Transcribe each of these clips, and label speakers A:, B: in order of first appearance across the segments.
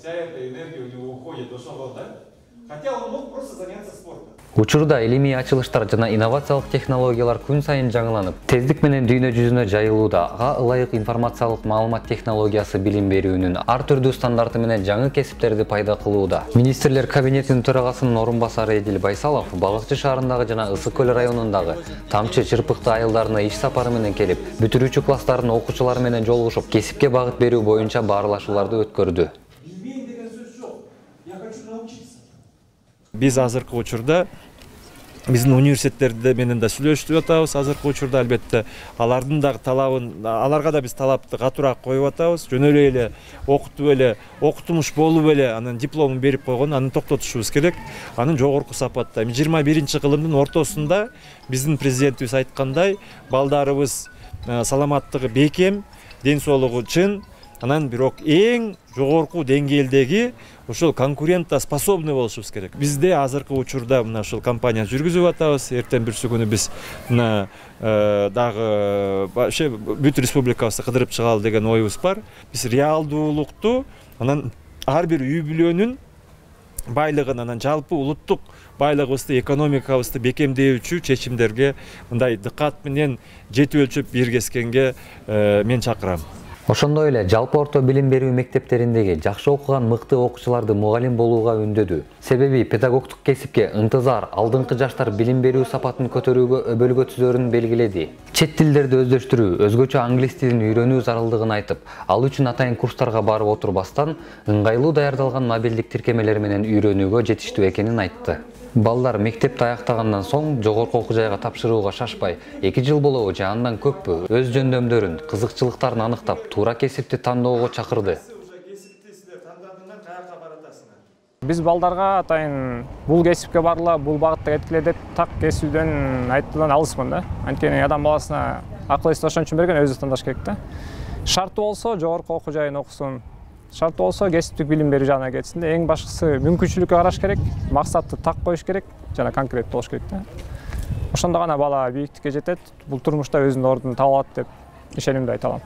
A: вся эта энергия у него уходит, то, что он да? Хотя он мог просто заняться спортом.
B: Учурда илимий ачылыштар жана инновациялык технологиялар күн сайын жаңыланып, тездик менен дүйнө жүзүнө жайылууда. Ага ылайык информациялык маалымат технологиясы билим берүүнүн ар түрдүү стандарты менен жаңы кесиптерди пайда кылууда. Министрлер кабинетинин төрагасынын орун басары Эдил Байсалов Балыкчы шаарындагы жана Ысык көл районундагы Тамчы Чырпыкты айылдарына иш сапары менен келип, бүтүрүүчү класстардын окуучулары менен жолугушуп, кесипке багыт берүү боюнча баарлашууларды өткөрдү.
C: Биз азыркы учурда биздин университеттерде менен да сүйлөшүп атабыз. Азыркы учурда албетте алардын да талабын, аларга да биз талапты катуураак коюп атабыз. Жөн эле окутуп эле, окутумуш болуп эле анын дипломун берип койгон, аны токтотушубуз керек. Анын жогорку сапатта 21-кылымдын ортосунда биздин президентибиз айткандай, балдарыбыз саламаттыгы бекем, ден соолугу чын, анан бирок эң жогорку деңгээлдеги ошол конкурентоспособный болушубуз керек. Бизде азыркы учурда мына ушул компания жүргүзүп атабыз. Эртең бүрсү күнү биз мына дагы бүт республикабызды кыдырып чыгалы деген оюбуз бар. Биз реалдуулукту, анан ар бир үй бүлөнүн байлыгын, анан жалпы улуттук байлыгыбызды, экономикабызды бекемдөөчү чечимдерге мындай дыккат менен жетип өлчөп биргескенге мен чакырам.
B: Ошондой эле жалпы орто билим берүү мектептериндеги жакшы окуган мыкты окуучуларды мугалим болууга үндөдү. Себеби педагогдук кесипке ынтызар, алдыңкы жаштар билим берүү сапатын көтөрүүгө өбөлгө түзөрүн белгиледи. Чет тилдерди өздөштүрүү, өзгөчө англис тилин үйрөнүү зарылдыгын айтып, ал үчүн атайын курстарга барып отурбастан, ыңгайлуу даярдалган мобилдик тиркемелер менен үйрөнүүгө жетиштүү экенин айтты. Балдар мектепти аяктагандан соң жогорку окуу жайга тапшырууга шашпай, 2 жыл болобу же андан көппү өз жөндөмдөрүн, кызыкчылыктарын аныктап, туура кесипти тандоого чакырды.
D: Биз балдарга атайын бул кесипке барла, бул багытта кеткиле деп так кесүүдөн айтуудан алыспын да. Анткени адам баласына акыл эсти ошон үчүн берген, өзү тандаш керек да. Шарты болсо жогорку окуу жайын окусун. Шарт болсо кесиптик билим берүү жагына кетсин да. Эң башкысы мүмкүнчүлүккө караш керек, максатты так коюш керек жана конкрет болуш керек да. Ошондо гана бала бийиктикке жетет, бул турмушта өзүнүн ордун таба алат деп ишенимди айта алам.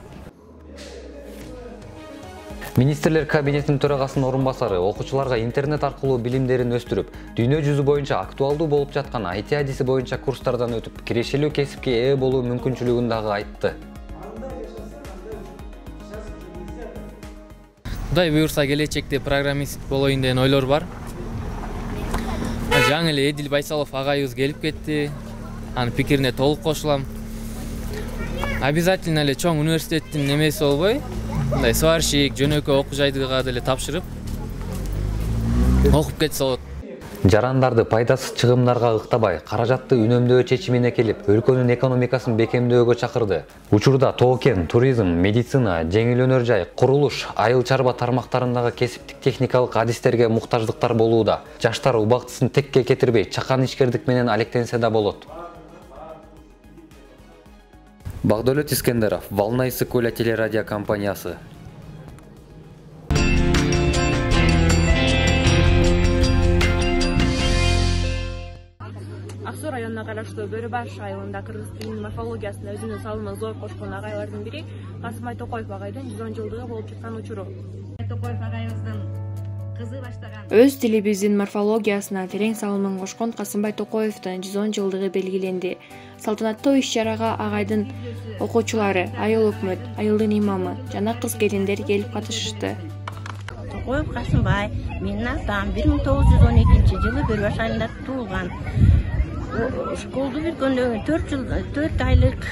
B: Министрлер кабинетинин төрагасынын орун басары окуучуларга интернет аркылуу билимдерин өстүрүп, дүйнө жүзү боюнча актуалдуу болуп жаткан IT адиси боюнча курстардан өтүп, кирешелүү кесипке ээ болуу мүмкүнчүлүгүн дагы айтты.
E: Кудай буюрса келечекте программист болоюн деген ойлор бар. Жаңы эле Эдил Байсалов агайыбыз келип кетти. Анын пикирине толук кошулам. Обязательно эле чоң университеттин немеси болбой, мындай сварщик, жөнөкөй окуу жайдыга деле тапшырып окуп кетсе болот.
B: Жарандарды пайдасыз чыгымдарга ыктабай, каражатты үнөмдөө чечимине келип, өлкөнүн экономикасын бекемдөөгө чакырды. Учурда тоо-кен, туризм, медицина, жеңил өнөр жай, курулуш, айыл чарба тармактарындагы кесиптик техникалык адистерге муктаждыктар болууда. Жаштар убактысын текке кетирбей, чакан ишкердик менен алектенсе да болот. Багдөлөт Искендеров, Волна Ысык көл телерадио компаниясы.
F: Аксу районуна караштуу Бөрүбаш айылында кыргыз тилинин морфологиясына өзүнүн салымын зор кошкон агайлардын бири Касымбай Токоев агайдын 110 жылдыгы болуп жаткан учуру. Токоев агайыбыздын кызы баштаган
G: өз тилибиздин морфологиясына терең салымын кошкон Касымбай Токоевдун 110 жылдыгы белгиленди. Салтанаттуу иш-чарага агайдын окуучулары, айыл өкмөт, айылдын имамы жана кыз келиндер келип катышышты.
F: Токоев Касымбай, менин атам 1912-жылы Бөрүбаш айылында туулган. Школду бүткөндө 4 айлык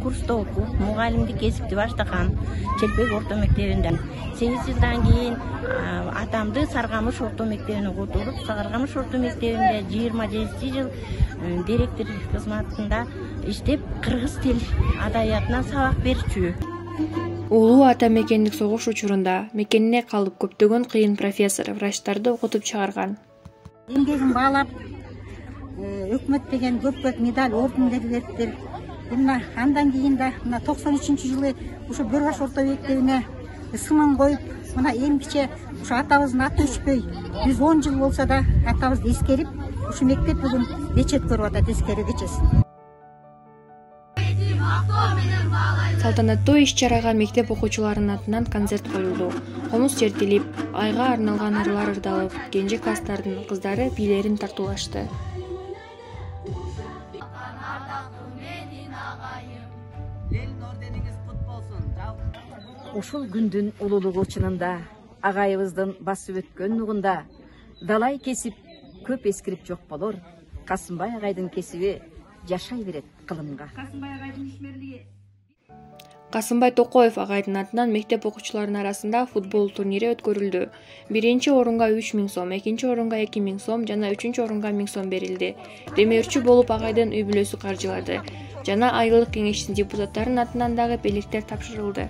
F: курста окуп, мугалимдик кесипти баштаган Челпек орто мектебинде. 8 жылдан кийин атамды Саргамыш орто мектебине которуп, Саргамыш орто мектебинде 27 жыл директор кызматында иштеп, кыргыз тил адабиятынан сабак берчү.
G: Улуу ата мекендик согуш учурунда мекенине калып көптөгөн кыйын профессор, врачтарды окутуп чыгарган.
H: Эмгегин баалап, өкмөт деген көп медаль, ордендер бериптир. Андан кийин да 93-жылы ушу Бөрүбаш орто мектебине сынын коюп, мына эмгиче ушу атабыздын аты өчпөй 110 жыл болсо да атабызды эскерип, ушу мектеп бүгүн бечет көрүп атат, эскери кечеси.
G: Салтанаттуу иш-чарага мектеп окуучуларынын атынан концерт коюлду. Комуз чертилип, айга арналган ырлар ырдалып, кенже класстардын кыздары бийлерин тартуулашты.
I: Ушул күндүн улуулугу чынында агайыбыздын басып өткөн нугунда далай кесип көп эскирип жок болор. Касымбай агайдын кесиби жашай берет кылымга.
G: Касымбай Токоев агайдын атынан мектеп окуучуларынын арасында футбол турнири өткөрүлдү. Биринчи орунга 3000 сом, экинчи орунга 2000 сом жана үчүнчү орунга 1000 сом берилди. Демөөрчү болуп агайдын үй бүлөсү каржылады. Жана айылык кеңештин депутаттарынын атынан дагы белектер тапшырылды.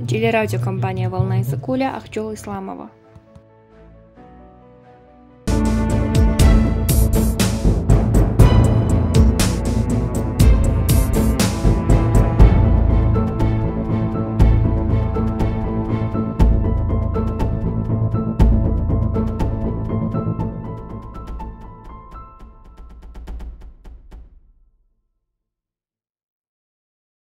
G: Телерадио компания «Волна Исыкуля», Акчол Исламова.